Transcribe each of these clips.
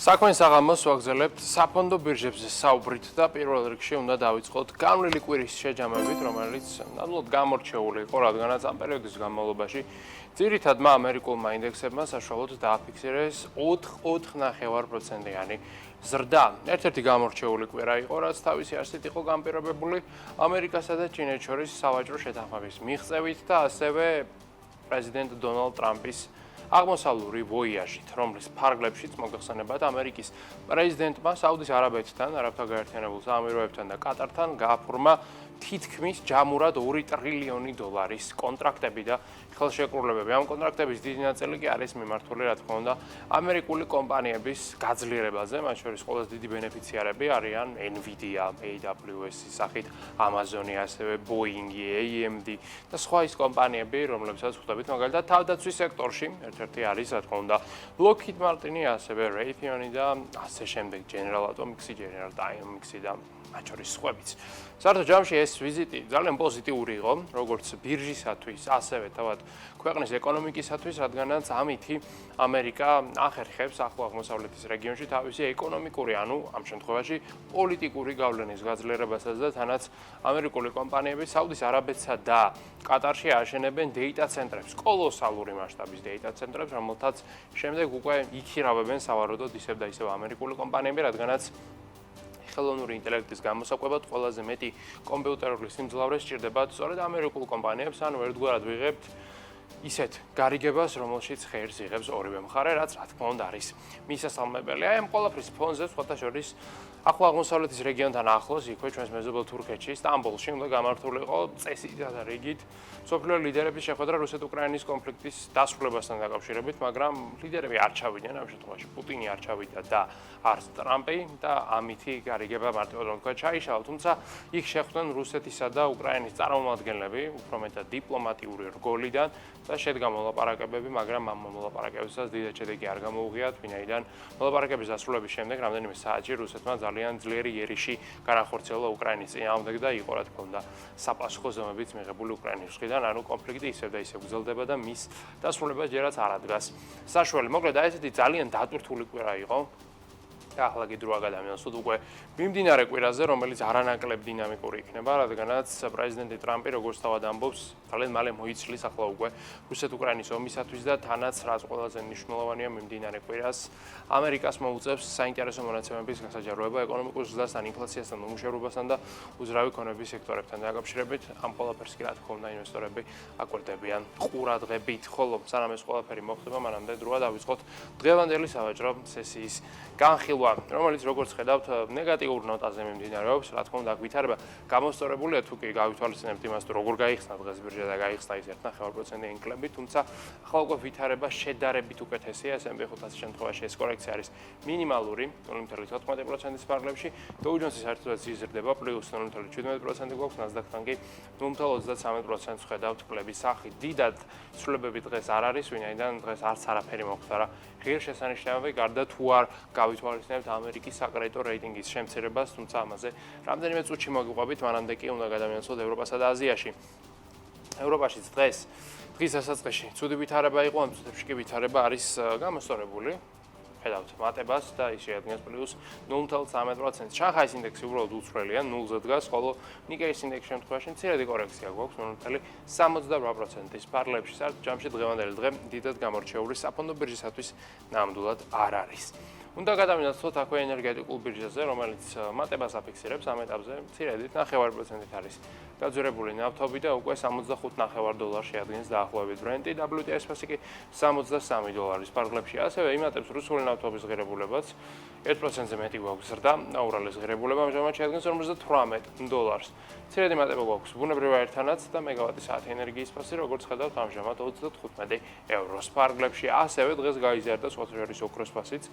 საქმის აღამოს ვაგრძელებთ საფონდო ბირჟებზე საუბრით და პირველ რიგში უნდა დავიწყოთ განვლილი კვირის შეჯამებით, რომელიც ნამდვილად გამორჩეული იყო, რადგანაც ამ პერიოდის განმავლობაში ძირითადმა ამერიკულმა ინდექსებმა საშუალოდ დააფიქსირეს 4.9%-იანი ზრდა. ერთ-ერთი გამორჩეული კვირა იყო, რაც თავისი არსით იყო განპირობებული ამერიკასა და ჩინეთს შორის სავაჭრო შეთანხმების მიღწევით და ასევე პრეზიდენტ დონალდ ტრამპის აღმოსავლური ვოიაჟით, რომლის ფარგლებშიც მოგეხსენებათ ამერიკის პრეზიდენტმა საუდის არაბეთთან, არაბთა გაერთიანებულ საამიროებთან და კატართან გააფორმა თითქმის ჯამურად 2 ტრილიონი დოლარის კონტრაქტები და ხელშეკრულებები. ამ კონტრაქტების დიდი ნაწილი კი არის მიმართული, რა თქმა უნდა, ამერიკული კომპანიების გაძლიერებაზე, მათ შორის ყველაზე დიდი ბენეფიციარები არიან Nvidia, AWS-ის სახით, Amazon-ი, ასევე Boeing-ი, AMD და სხვა ის კომპანიები, რომლებსაც ხვდებით მაგალითად თავდაცვის სექტორში, ერთ-ერთი არის, რა თქმა უნდა, Lockheed Martin-ი, ასევე Raytheon-ი და ასე შემდეგ, General Atomics-ი, General Dynamics-ი და მათ შორის სხვაებიც. საერთოდ ჯამში ეს ვიზიტი ძალიან პოზიტიური იყო, როგორც ბირჟისათვის, ასევე თავად ქვეყნის ეკონომიკისათვის, რადგანაც ამითი ამერიკა ახერხებს ახლო აღმოსავლეთის რეგიონში თავისი ეკონომიკური, ანუ ამ შემთხვევაში პოლიტიკური გავლენის გაძლიერებასაც და თანაც ამერიკული კომპანიები საუდის არაბეთსა და კატარში აშენებენ დეიტა ცენტრებს, კოლოსალური მასშტაბის დეიტა ცენტრებს, რომელთაც შემდეგ უკვე იქირავებენ სავარაუდოდ ისევ და ისევ ამერიკული კომპანიები, რადგანაც ხელოვნური ინტელექტის გამოსაკვებად ყველაზე მეტი კომპიუტერული სიმძლავრე სჭირდებათ სწორედ ამერიკულ კომპანიებს, ანუ ერთგვარად ვიღებთ ისეთ გარიგებას, რომელშიც ხერს იღებს ორივე მხარე, რაც რა თქმა უნდა არის მისასალმებელი. აი ამ ყველაფრის ფონზე სხვათა შორის ახლო აღმოსავლეთის რეგიონთან ახლოს, იქვე ჩვენს მეზობელ თურქეთში, სტამბოლში უნდა გამართულიყო წესითა და რიგით მსოფლიო ლიდერების შეხვედრა რუსეთ-უკრაინის კონფლიქტის დასრულებასთან დაკავშირებით, მაგრამ ლიდერები არ ჩავიდნენ, ამ შემთხვევაში პუტინი არ ჩავიდა და არც ტრამპი და ამითი გარიგება მარტივად რომ თქვა ჩაიშალა, თუმცა იქ შეხვდნენ რუსეთისა და უკრაინის წარმომადგენლები, უფრო მეტად დიპლომატიური რგოლიდან და შედგა მოლაპარაკებები, მაგრამ ამ მოლაპარაკებებსაც დიდად შედეგი არ გამოუღიათ, ვინაიდან მოლაპარაკების დასრულების შემდეგ რამდენიმე საათში რუსეთმა ძალიან ძლიერი იერიში განახორციელა უკრაინის წინააღმდეგ და იყო, რა თქმა უნდა, საპასუხო ზომებიც მიღებული უკრაინის მხრიდან, ანუ კონფლიქტი ისევ და ისევ გრძელდება და მის დასრულებას ჯერაც არ ადგას საშუალება. მოკლედ, აი ესეთი ძალიან დატვირთული კვირა იყო. და ახლა კიდროა ადამიანს უკვე მიმდინარე კვირაზე, რომელიც არანაკლებ დინამიკური იქნება, რადგანაც პრეზიდენტი ტრამპი, როგორც თავად ამბობს, ძალიან მალე მოიცლის ახლა უკვე რუსეთ-უკრაინის ომისათვის და თანაც რაც ყველაზე მნიშვნელოვანია მიმდინარე კვირას ამერიკას მოუწევს საინტერესო მონაცემების გასაჯაროება ეკონომიკურ ზრდასთან, ინფლაციასთან, უმუშევრობასთან და უძრავი ქონების სექტორებთან დაკავშირებით. ამ ყველაფერს კი რა თქმა უნდა ინვესტორები აკვირდებიან ყურადღებით, ხოლო სანამ ეს ყველაფერი მოხდება, მანამდე დროა დავიწყოთ დღევანდელი სავაჭრო სესიის განხილვა, რომელიც როგორც ხედავთ ნეგატიურ ნოტაზე მიმდინარეობს, რა თქმა უნდა, ვითარება გამოსწორებულია, თუ კი გავითვალისწინებთ იმას, თუ როგორ გაიხსნა დღეს ბირჟა და გაიხსნა ის 1.9% ინკლები, თუმცა ახლა უკვე ვითარება შედარებით უკეთესია, S&P 500 შემთხვევაში ეს კორექცია არის მინიმალური, 0.14%-ის ფარგლებში, Dow Jones-ის საერთოდაც იზრდება პლუს 0.17% გვაქვს, Nasdaq-თან კი 0.33%-ს ხედავთ კლების სახით. დიდად ცვლილებები დღეს არ არის, ვინაიდან დღეს არც არაფერი მოხდა ღირსშესანიშნავი, გარდა თუ არ გავითვალისწინებთ ამერიკის საკრედიტო რეიტინგის შემცირებას, თუმცა ამაზე რამდენიმე წუთში მოგიყვებით, მანამდე კი უნდა გადავინაცვლოთ ევროპასა და აზიაში. ევროპაშიც დღის დასაწყისში ცუდი ვითარება იყო, ამ წუთებში კი ვითარება არის გამოსწორებული. ხედავთ მატებას და ის შეადგენს პლუს 0.13%. შანხაის ინდექსი უბრალოდ უცვლელია, 0-ზე დგას, ხოლო ნიკეის ინდექსის შემთხვევაში მცირედი კორექცია გვაქვს 0.78%-ის ფარგლებში. საერთოდ ჯამში დღევანდელი დღე დიდად გამორჩეული საფონდო ბირჟისათვის ნამდვილად არ არის. უნდა გადავინაცვლოთ აქვე ენერგეტიკულ ბირჟაზე, რომელიც მატებას აფიქსირებს ამ ეტაპზე მცირედით 0.5%-ით არის გაძვირებული ნავთობი და უკვე $65.9 შეადგენს დაახლოებით ბრენტი, WTI-ს კი $63 ფარგლებში. ასევე იმატებს რუსული ნავთობის ღირებულებაც 1%-ზე მეტი გვაქვს ზრდა, აურალის ღირებულება ამჟამად შეადგენს $50. მცირედი მატება გვაქვს ბუნებრივ აირთანაც და მეგავატი საათი ენერგიის ფასი, როგორც ხედავთ, ამჟამად €35 ფარგლებში. ასევე დღეს გაიზარდა სხვათა შორის ოქროს ფასიც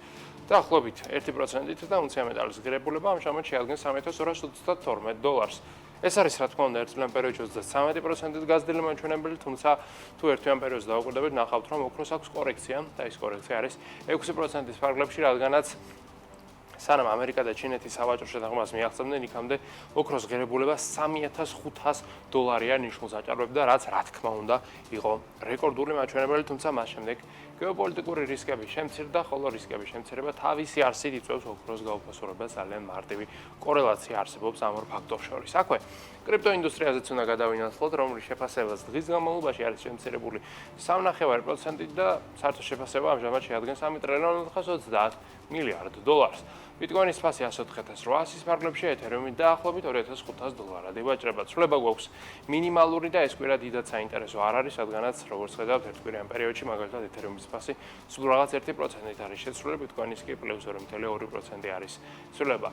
დაახლოებით 1%-ით და უნცია მეტალის ღირებულება ამჟამად შეადგენს $3222. ეს არის რა თქმა უნდა ერთწლიან პერიოდში 33%-ით გაზრდილი მაჩვენებელი, თუმცა თუ ერთიან პერიოდს დავუკვირდებით, ნახავთ რომ ოქროს აქვს კორექცია და ეს კორექცია არის 6%-ის ფარგლებში, რადგანაც სანამ ამერიკა და ჩინეთი სავაჭრო შეთანხმებას მიაღწევდნენ, იქამდე ოქროს ღირებულება $3500 ნიშნულს აჭარბებდა, რაც რა თქმა უნდა იყო რეკორდული მაჩვენებელი, თუმცა მას შემდეგ გეოპოლიტიკური რისკები შემცირდა, ხოლო რისკების შემცირება თავისი არსით იწვევს ოქროს გაუფასურებას. ძალიან მარტივი კორელაცია არსებობს ამ ორ ფაქტორს შორის. აქვე კრიპტოინდუსტრიაზეც უნდა გადავინაცვლოთ, რომლის შეფასებაც დღის განმავლობაში არის შემცირებული 3.5% და საერთო შეფასება ამჟამად შეადგენს 3 ტრილიონი 420 მილიარდ დოლარს. ბიტკოინის ფასი 104,800-ის ფარგლებში, ეთერიუმი დაახლოებით $2,500 იბაჭრება. ცვლილება გვაქვს მინიმალური და ეს კვირა დიდად საინტერესო არ არის, რადგანაც როგორც ხედავთ, ერთკვირიან პერიოდში მაგალითად ეთერიუმის ფასი სულ რაღაც 1%-ით არის შეცვლილი, ბიტკოინის კი პლუს 2.2% არის ცვლილება.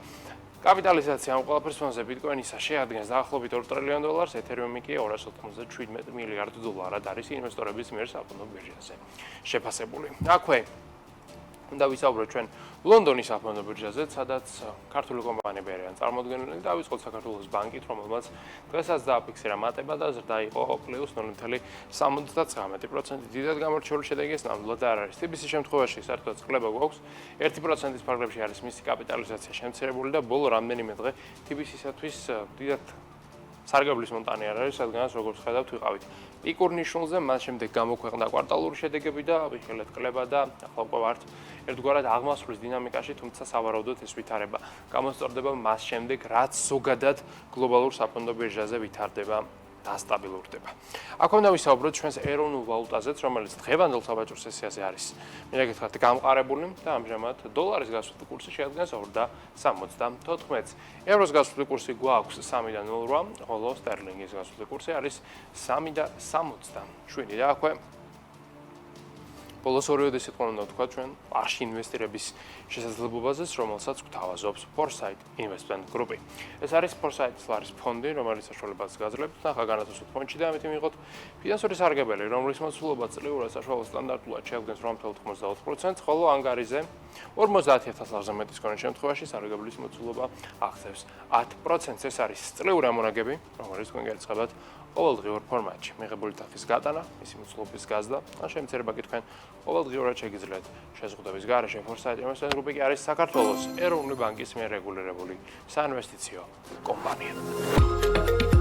კაპიტალიზაცია ამ ყველაფრის ფონზე ბიტკოინისა შეადგენს დაახლოებით $2 ტრილიონს, ეთერიუმი კი 297 მილიარდ დოლარად არის ინვესტორების მიერ საფონდო ბირჟაზე შეფასებული. აქვე უნდა ვისაუბროთ ჩვენ ლონდონის საფონდო ბირჟაზე, სადაც ქართული კომპანიები არიან წარმოდგენილი და დავიწყოთ საქართველოს ბანკით, რომელმაც დღესაც დააფიქსირა მატება და ზრდა იყო პლუს 0.79%. დიდად გამორჩეული შედეგი ეს ნამდვილად არ არის. TBC-ის შემთხვევაში საერთოდ წყლება გვაქვს 1%-ის ფარგლებში არის მისი კაპიტალიზაცია შემცირებული და ბოლო რამდენიმე დღე TBC-ისათვის დიდად სარგებლის მონტანი არ არის, რადგანაც როგორც ხედავთ, ვიყავით პიკურ ნიშნულზე, მას შემდეგ გამოქვეყნდა კვარტალური შედეგები და ვიხილეთ კლება და ახლა უკვე ვართ ერთგვარად აღმასვლის დინამიკაში, თუმცა სავარაუდოდ ეს ვითარება გამოსწორდება მას შემდეგ, რაც ზოგადად გლობალურ საფონდო ბირჟაზე ვითარდება და სტაბილურდება. აქ უნდა ვისაუბროთ ჩვენს ეროვნულ ვალუტაზეც, რომელიც დღევანდელ საბაჭო სესიაზე არის. მინდა გითხრათ, გამყარებული და ამჟამად დოლარის გასვლელი კურსი შეადგენს 2.74. ევროს გასვლელი კურსი გვაქვს 3.08, ხოლო სტერლინგის გასვლელი კურსი არის 3.67 და აქვე ბოლოს ორივე სიტყვა უნდა ვთქვა ჩვენ პარში ინვესტირების შესაძლებლობაზეც, რომელსაც გვთავაზობს Foresight Investment Group. ეს არის Foresight-ის ლარის ფონდი, რომელიც საშუალებას გაძლევს ნახა განათოსოთ ფონდში და ამით მიიღოთ ფინანსური სარგებელი, რომლის მოცულობა წლიურად საშუალო სტანდარტულად შეადგენს 8.94%, ხოლო ანგარიზე 50,000 ლარზე მეტის კონე შემთხვევაში სარგებლის მოცულობა აღწევს 10%. ეს არის წლიური ამონაგები, რომელიც თქვენ გერიცხებათ ყოველდღიურ ფორმატში. მიღებული თანხის გატანა, მისი მოცულობის გაზრდა, ან შემცირება კი თქვენ ყოველდღიურად შეგიძლიათ. შეზღუდების გარეშე Foresight Investment Group კი არის საქართველოს ეროვნული ბანკის მიერ რეგულირებული საინვესტიციო კომპანია.